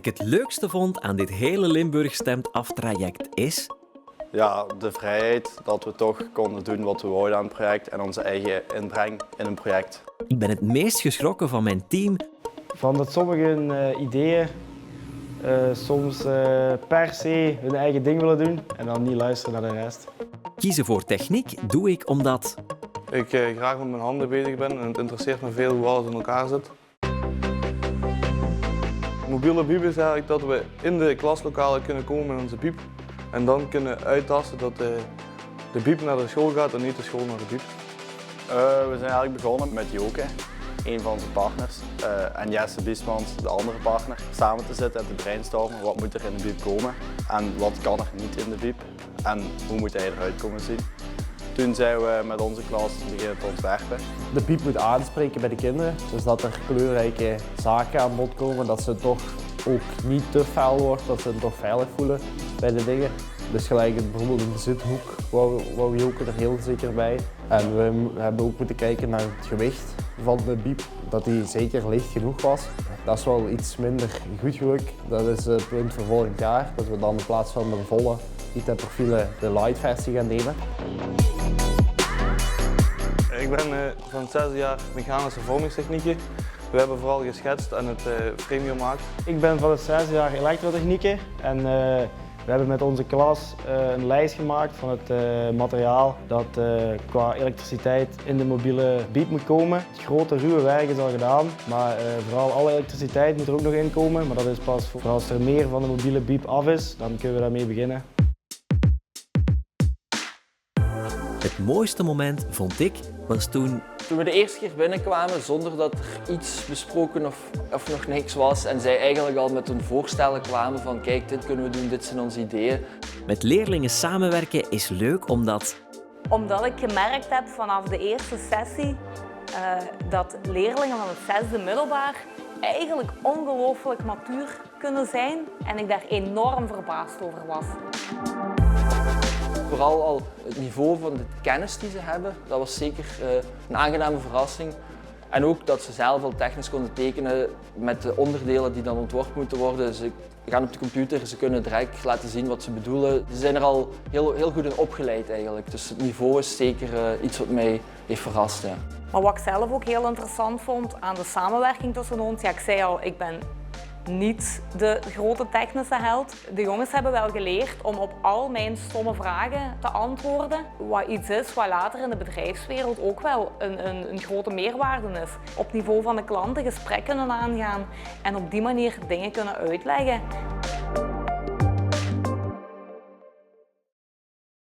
ik het leukste vond aan dit hele Limburg Stemt Af-traject is... Ja, de vrijheid dat we toch konden doen wat we wouden aan het project en onze eigen inbreng in een project. Ik ben het meest geschrokken van mijn team. Van dat sommigen ideeën soms per se hun eigen ding willen doen en dan niet luisteren naar de rest. Kiezen voor techniek doe ik omdat... Ik graag met mijn handen bezig ben en het interesseert me veel hoe alles in elkaar zit. Mobiele biep is eigenlijk dat we in de klaslokalen kunnen komen met onze biep en dan kunnen uittasten dat de biep naar de school gaat en niet de school naar de biep. We zijn eigenlijk begonnen met Joke, een van onze partners, en Jesse Biesmans, de andere partner, samen te zitten en te brainstormen wat moet er in de biep komen en wat kan er niet in de biep en hoe moet hij eruit komen zien. Toen zijn we met onze klas beginnen te ontwerpen. De biep moet aanspreken bij de kinderen, dus dat er kleurrijke zaken aan bod komen, dat ze toch ook niet te fel wordt, dat ze zich toch veilig voelen bij de dingen. Dus gelijk bijvoorbeeld in de zithoek wou Joke er heel zeker bij. En we hebben ook moeten kijken naar het gewicht van de biep, dat die zeker licht genoeg was. Dat is wel iets minder goed geluk. Dat is het punt voor volgend jaar, dat we dan in plaats van de volle IT-profielen de light versie gaan nemen. Ik ben van het 6e jaar mechanische vormingstechnieken. We hebben vooral geschetst en het frame gemaakt. Ik ben van het 6e jaar elektrotechnieken en we hebben met onze klas een lijst gemaakt van het materiaal dat qua elektriciteit in de mobiele biep moet komen. Het grote ruwe werk is al gedaan, maar vooral alle elektriciteit moet er ook nog in komen. Maar dat is pas voor als er meer van de mobiele biep af is, dan kunnen we daarmee beginnen. Het mooiste moment, vond ik, was toen we de eerste keer binnenkwamen zonder dat er iets besproken of nog niks was en zij eigenlijk al met hun voorstellen kwamen van kijk, dit kunnen we doen, dit zijn onze ideeën. met leerlingen samenwerken is leuk omdat ik gemerkt heb vanaf de eerste sessie dat leerlingen van het 6e middelbaar eigenlijk ongelooflijk matuur kunnen zijn en ik daar enorm verbaasd over was. Vooral al het niveau van de kennis die ze hebben, dat was zeker een aangename verrassing. En ook dat ze zelf al technisch konden tekenen met de onderdelen die dan ontworpen moeten worden. Ze gaan op de computer, ze kunnen direct laten zien wat ze bedoelen. Ze zijn er al heel goed in opgeleid eigenlijk. Dus het niveau is zeker iets wat mij heeft verrast. Ja. Maar wat ik zelf ook heel interessant vond aan de samenwerking tussen ons, ja, ik zei al, ik ben niet de grote technische held. De jongens hebben wel geleerd om op al mijn stomme vragen te antwoorden. Wat iets is wat later in de bedrijfswereld ook wel een grote meerwaarde is. Op niveau van de klanten gesprekken kunnen aangaan en op die manier dingen kunnen uitleggen.